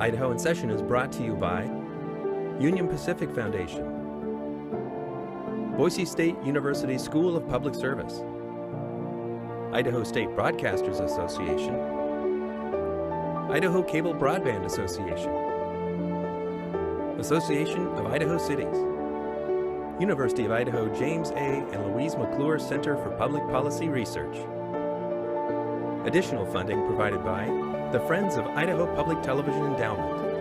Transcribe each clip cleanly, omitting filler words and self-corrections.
Idaho in Session is brought to you by Union Pacific Foundation, Boise State University School of Public Service, Idaho State Broadcasters Association, Idaho Cable Broadband Association, Association of Idaho Cities, University of Idaho James A. and Louise McClure Center for Public Policy Research. Additional funding provided by the Friends of Idaho Public Television Endowment.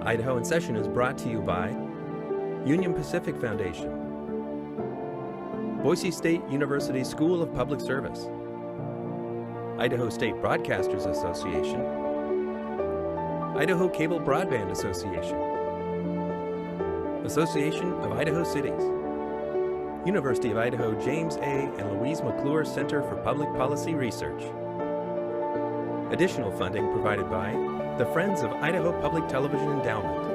Idaho in Session is brought to you by Union Pacific Foundation, Boise State University School of Public Service, Idaho State Broadcasters Association, Idaho Cable Broadband Association, Association of Idaho Cities, University of Idaho James A. and Louise McClure Center for Public Policy Research. Additional funding provided by the Friends of Idaho Public Television Endowment.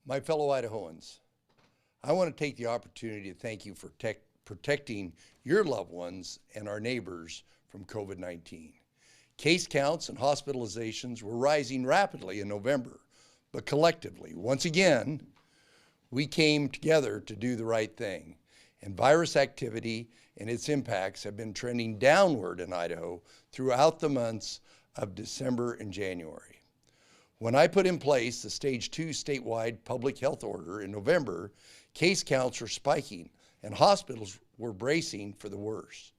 My fellow Idahoans, I want to take the opportunity to thank you for protecting your loved ones and our neighbors from COVID-19. Case counts and hospitalizations were rising rapidly in November, but collectively, once again, we came together to do the right thing, and virus activity and its impacts have been trending downward in Idaho throughout the months of December and January. When I put in place the Stage 2 statewide public health order in November, case counts were spiking and hospitals were bracing for the worst.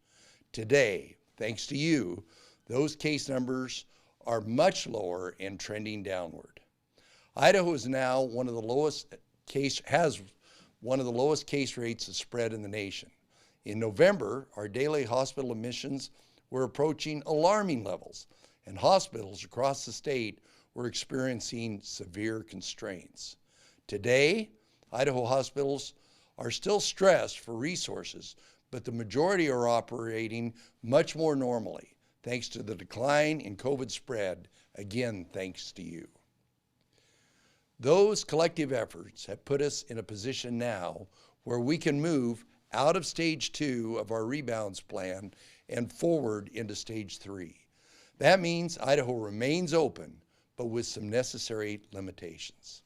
Today, thanks to you, those case numbers are much lower and trending downward. Idaho is now has one of the lowest case rates of spread in the nation. In November, our daily hospital admissions were approaching alarming levels, and hospitals across the state were experiencing severe constraints. Today, Idaho hospitals are still stressed for resources, but the majority are operating much more normally, thanks to the decline in COVID spread, again, thanks to you. Those collective efforts have put us in a position now where we can move out of Stage 2 of our rebounds plan and forward into Stage 3. That means Idaho remains open, but with some necessary limitations.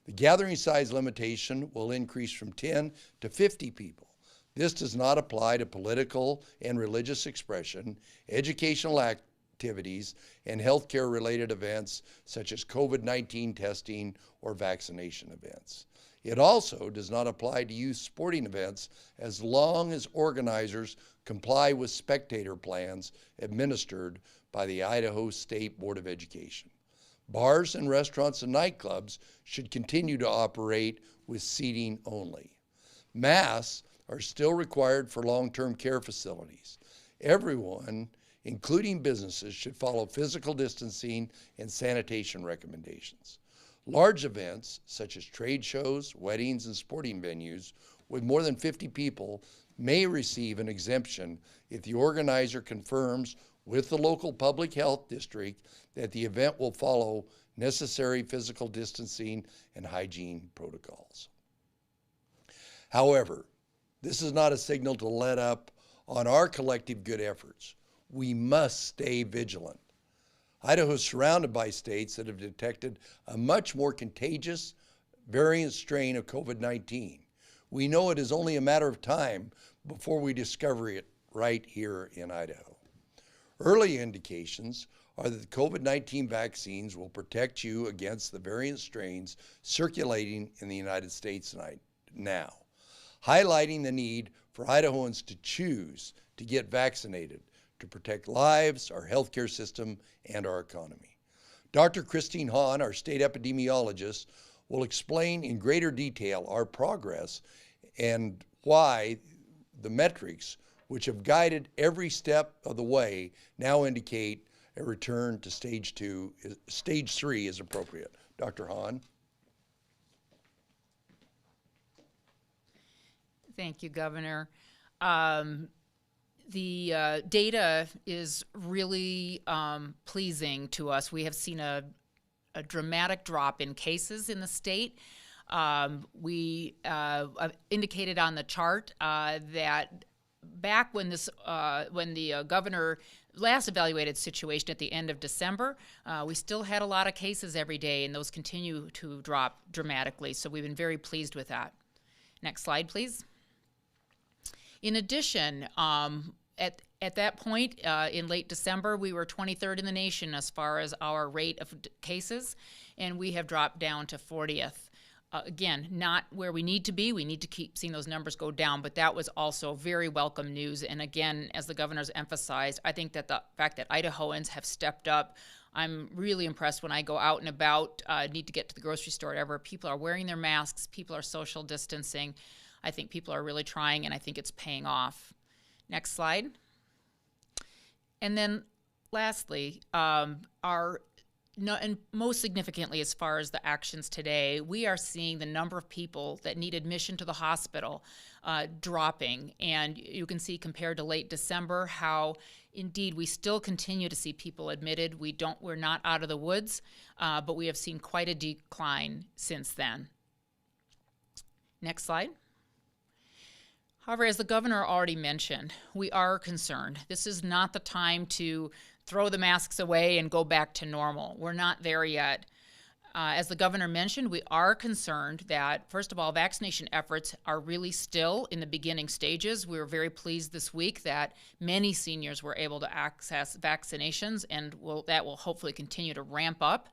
The gathering size limitation will increase from 10 to 50 people. This does not apply to political and religious expression, educational activities, and healthcare related events such as COVID-19 testing or vaccination events. It also does not apply to youth sporting events as long as organizers comply with spectator plans administered by the Idaho State Board of Education. Bars and restaurants and nightclubs should continue to operate with seating only. Masks are still required for long-term care facilities. Everyone, including businesses, should follow physical distancing and sanitation recommendations. Large events, such as trade shows, weddings, and sporting venues with more than 50 people may receive an exemption if the organizer confirms with the local public health district that the event will follow necessary physical distancing and hygiene protocols. However, this is not a signal to let up on our collective good efforts. We must stay vigilant. Idaho is surrounded by states that have detected a much more contagious variant strain of COVID-19. We know it is only a matter of time before we discover it right here in Idaho. Early indications are that the COVID-19 vaccines will protect you against the variant strains circulating in the United States now, highlighting the need for Idahoans to choose to get vaccinated to protect lives, our healthcare system, and our economy. Dr. Christine Hahn, our state epidemiologist, will explain in greater detail our progress and why the metrics which have guided every step of the way now indicate a return to stage 3 is appropriate. Dr. Hahn. Thank you, Governor. The data is really pleasing to us. We have seen a dramatic drop in cases in the state. We indicated on the chart that back when the governor last evaluated situation at the end of December, we still had a lot of cases every day, and those continue to drop dramatically. So we've been very pleased with that. Next slide, please. In addition, at that point in late December, we were 23rd in the nation as far as our rate of cases, and we have dropped down to 40th. Again, not where we need to be. We need to keep seeing those numbers go down, but that was also very welcome news. And again, as the governor's emphasized, I think that the fact that Idahoans have stepped up, I'm really impressed when I go out and about, need to get to the grocery store, whatever. People are wearing their masks. People are social distancing. I think people are really trying, and I think it's paying off. Next slide. And then lastly, and most significantly as far as the actions today, we are seeing the number of people that need admission to the hospital dropping. And you can see compared to late December how indeed we still continue to see people admitted. We're not out of the woods, but we have seen quite a decline since then. Next slide. However, as the governor already mentioned, we are concerned. This is not the time to throw the masks away and go back to normal. We're not there yet. As the governor mentioned, we are concerned that, first of all, vaccination efforts are really still in the beginning stages. We were very pleased this week that many seniors were able to access vaccinations, and that will hopefully continue to ramp up.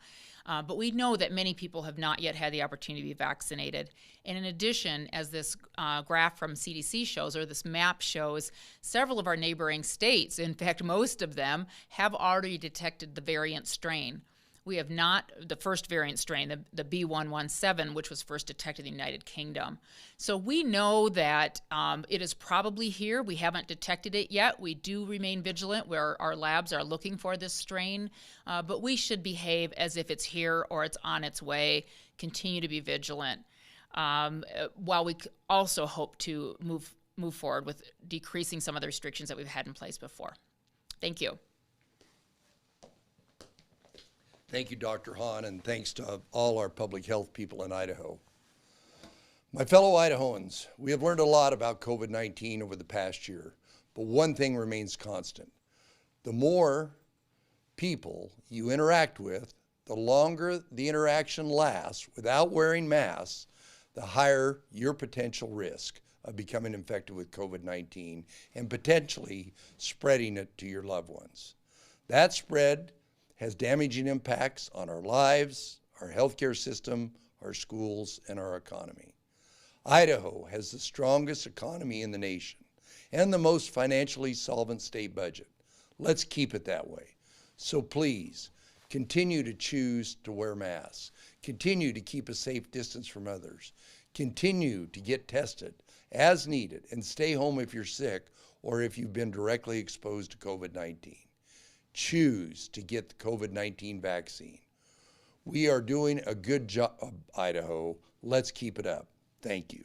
But we know that many people have not yet had the opportunity to be vaccinated. And in addition, as this graph from CDC shows, or this map shows, several of our neighboring states, in fact, most of them, have already detected the variant strain. We have not, the first variant strain, the B117, which was first detected in the United Kingdom. So we know that it is probably here. We haven't detected it yet. We do remain vigilant where our labs are looking for this strain, but we should behave as if it's here or it's on its way, continue to be vigilant, while we also hope to move forward with decreasing some of the restrictions that we've had in place before. Thank you. Thank you, Dr. Hahn, and thanks to all our public health people in Idaho. My fellow Idahoans, we have learned a lot about COVID-19 over the past year, but one thing remains constant. The more people you interact with, the longer the interaction lasts without wearing masks, the higher your potential risk of becoming infected with COVID-19 and potentially spreading it to your loved ones. That spread has damaging impacts on our lives, our healthcare system, our schools, and our economy. Idaho has the strongest economy in the nation and the most financially solvent state budget. Let's keep it that way. So please, continue to choose to wear masks. Continue to keep a safe distance from others. Continue to get tested as needed and stay home if you're sick or if you've been directly exposed to COVID-19. Choose to get the COVID-19 vaccine. We are doing a good job, Idaho. Let's keep it up. Thank you.